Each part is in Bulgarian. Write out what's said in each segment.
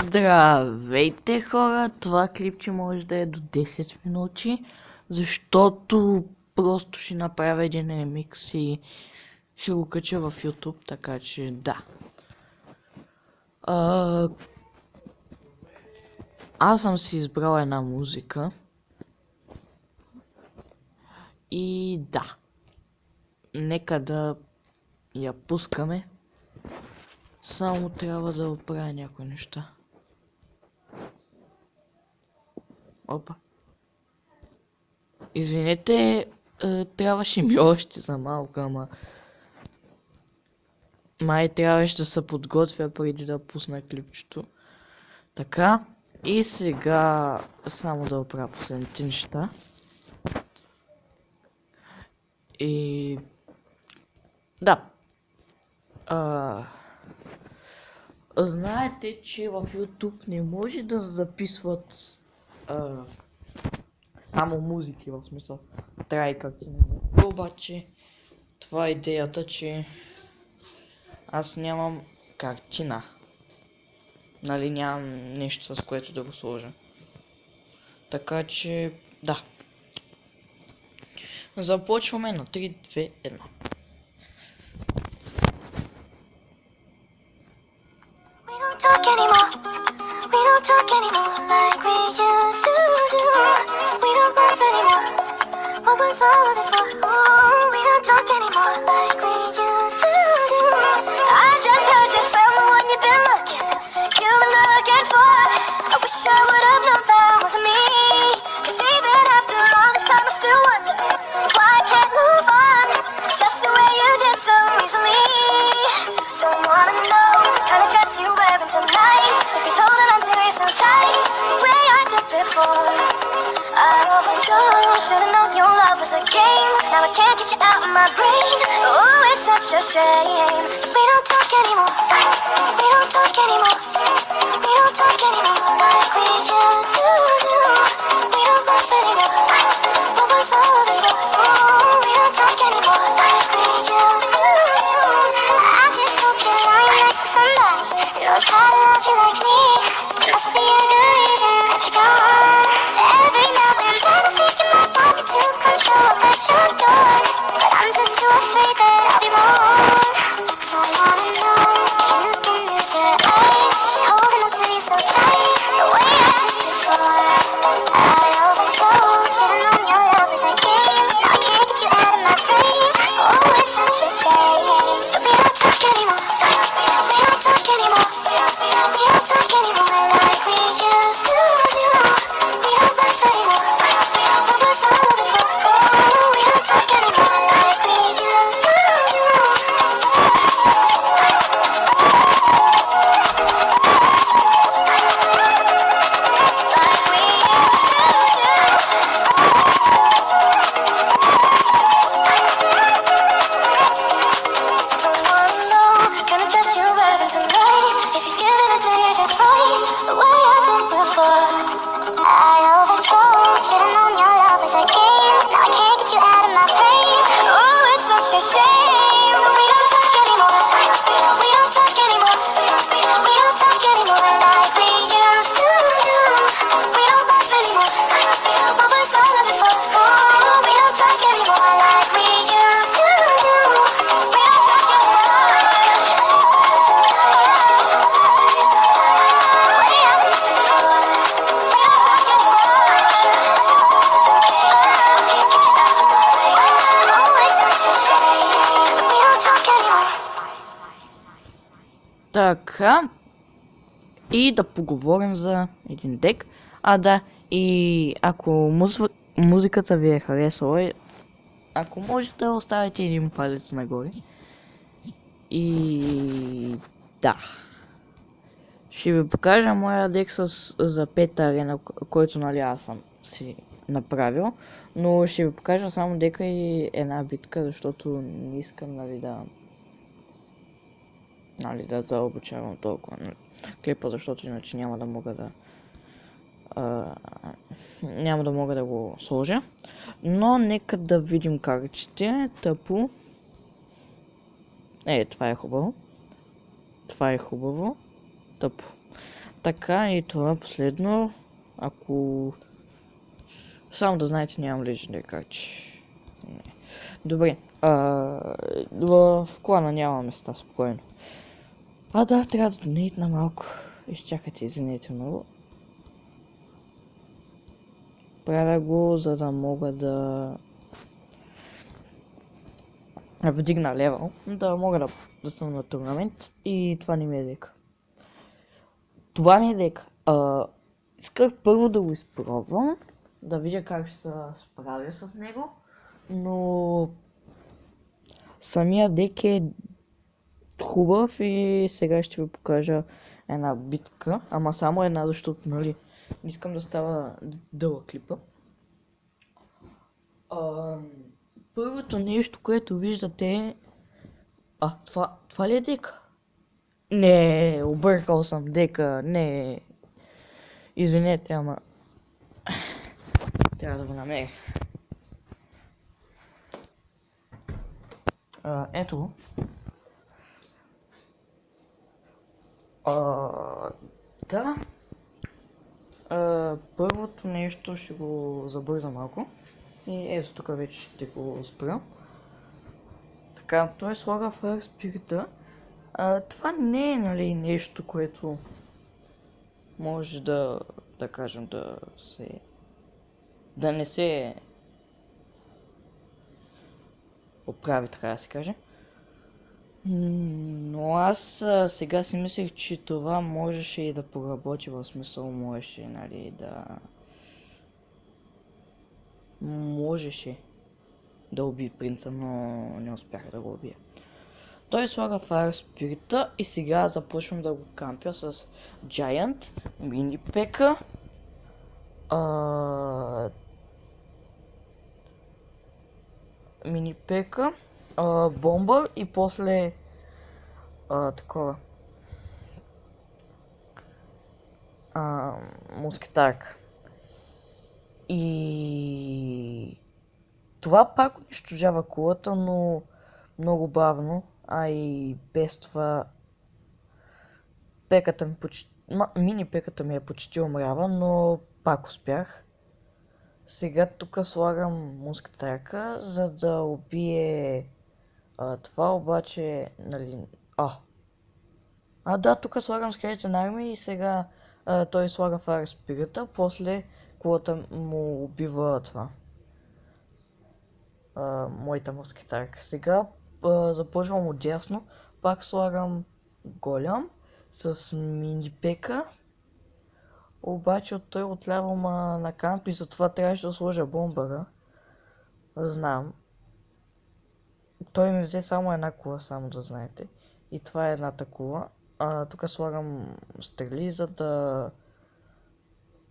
Здравейте хора, това клипче може да е до 10 минути, защото просто ще направя един ремикс и ще го кача в YouTube, така че да. Аз съм си избрал една музика и да, нека да я пускаме, само трябва да оправя някои неща. Опа. Извинете, трябваше ми още за малко, ама май трябваше да се подготвя преди да пусна клипчето. Така, и сега само да оправя последните неща. И да. Знаете, че в YouTube не може да записват само музики, в смисъл. Трябва и картини. Обаче, това е идеята, че аз нямам картина. Нали, нямам нещо, с което да го сложа. Така че, да. Започваме на 3, 2, 1. Now I can't get you out of my brain. Oh, it's such a shame. We don't talk anymore. We don't talk anymore. We don't talk anymore like we used to do. We don't laugh anymore. What was all of it for? Oh, we don't talk anymore like we used to do. I just hope you're lying next to somebody who knows how to love you like me. It must be a good reason that you're gone. Every now and then I think you might want me to control at your door, but I'm just too afraid that I'll be wrong. Don't wanna know if you're looking into your eyes, just holding on to you so tight, the way I did before. I overdosed, should've known your love was a game. Now I can't get you out of my brain. Oh, it's such a shame. But we don't talk anymore. We don't talk anymore. We don't talk anymore like we used to do. We don't laugh anymore. What was all of it for? Oh, we don't talk anymore like we used to do. Like we used to do. Don't wanna know, can I trust you even tonight? If he's giving it to you just right, the way I did before. I overdosed, should've known your love was a game. Now I can't get you out of my brain. Oh, it's such a shame, but we don't talk anymore. We don't talk anymore. We don't talk anymore like we used to do. We don't laugh anymore. What was all of it for? Oh, we don't talk anymore like we used to do. We don't talk anymore. Way I did before. We don't talk anymore. Can't get you out of my way. Oh, it's such a shame. We don't talk anymore. Така, и да поговорим за един дек. Да, и ако музиката ви е харесала, ако може да оставите един палец нагоре. И да, ще ви покажа моя дек за 5 арена, който нали аз съм си направил. Но ще ви покажа само дека и една битка, защото не искам да заобучавам толкова клипа, защото иначе няма да мога да го сложа. Но нека да видим картите. Тъпо. Това е хубаво. Това е хубаво. Тъпо. Така и това последно. Ако... Само да знаете, нямам лежендери карти. Не. Добре. В клана няма места, спокойно. Да, трябва да донейтна малко. Изчакайте, извинете много. Правя го, за да мога да вдигна левел, да мога да съм на турнамент и това не ми е дека. Това ми е дека. Исках първо да го изпробвам, да видя как ще се справя с него, но самия дек е хубав и сега ще ви покажа една битка, ама само една, защото нали искам да става дълъг клипа. Първото нещо, което виждате е... това ли е дека? Не, объркал съм дека, не. Извинете, ама... Трябва да го намеря. Ето го. Да. Първото нещо ще го забърза малко. И ето тук вече ще го спра. Така, той слага Fire Spirit. Това не е нали нещо, което може да кажем да не се оправи, така да се каже. Но аз сега си мислех, че това можеше и да поработи, в смисъл можеше, нали, можеше да убие принца, но не успях да го убия. Той слага Fire Spirit и сега започвам да го кампя с Giant, Mini P.E.K.K.A. Mini P.E.K.K.A. Бомбър и после такова мускетарка. И това пак унищожава кулата, но много бавно, и без това пеката ми мини пеката ми е почти умрява, но пак успях. Сега тук слагам мускетарка, за да убие това, обаче, нали... Да, тук слагам Skeleton Army и сега той слага Fire Spirit, после кулата му убива това. Моята мускетарка. Сега започвам отдясно, пак слагам голям с мини P.E.K.K.A. Обаче от той отляво на камп и затова трябваше да сложа бомбара. Знам. Той ми взе само една кула, само да знаете. И това е едната кула. Тук слагам стрели, за да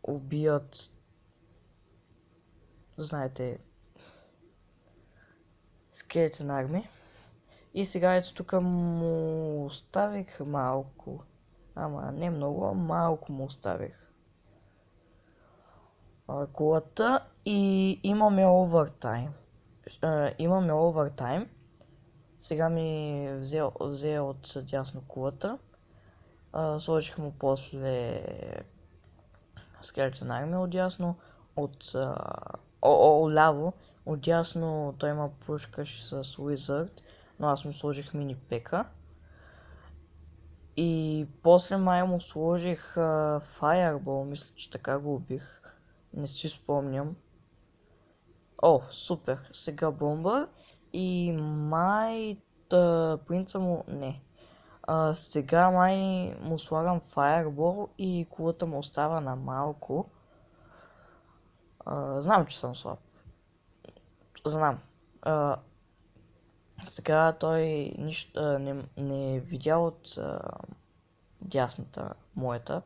убият, знаете, Skeleton Army. И сега ето тук му оставих малко. Ама не много, малко му оставих кулата и имаме овертайм. Сега ми взе от дясно кулата. Сложих му после Skeleton Army отдясно, ляво, отдясно той има пушкаш с Wizard, но аз му сложих мини P.E.K.K.A. И после май му сложих Fireball, мисля, че така го убих. Не си спомням. Супер! Сега бомба и май принца му... Не. Сега май му слагам Fireball и кулата му остава на малко. Знам, че съм слаб. Знам. Сега той нищо не е видял от дясната моята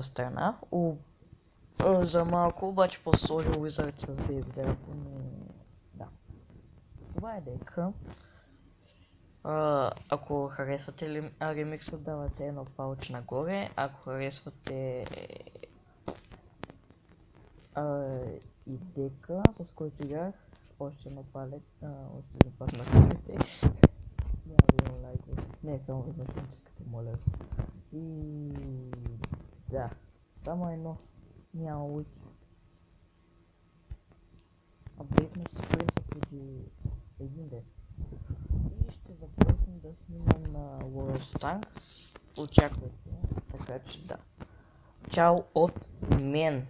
страна. За малко, обаче после сложил Wizard в BFD, да. Това е дека. Ако харесвате ремикса, давате едно палче нагоре. Ако харесвате и дека, с който играх, още едно палец, още един път нахвърляте. Няма да имам лайкове. Не, само веднъж искате, моля. И Да, само едно. Няма луки. Апдейтна си принца преди един ден. И ще започнем да снимам на World of Tanks. Очаквайте. Така че да. Чао от мен.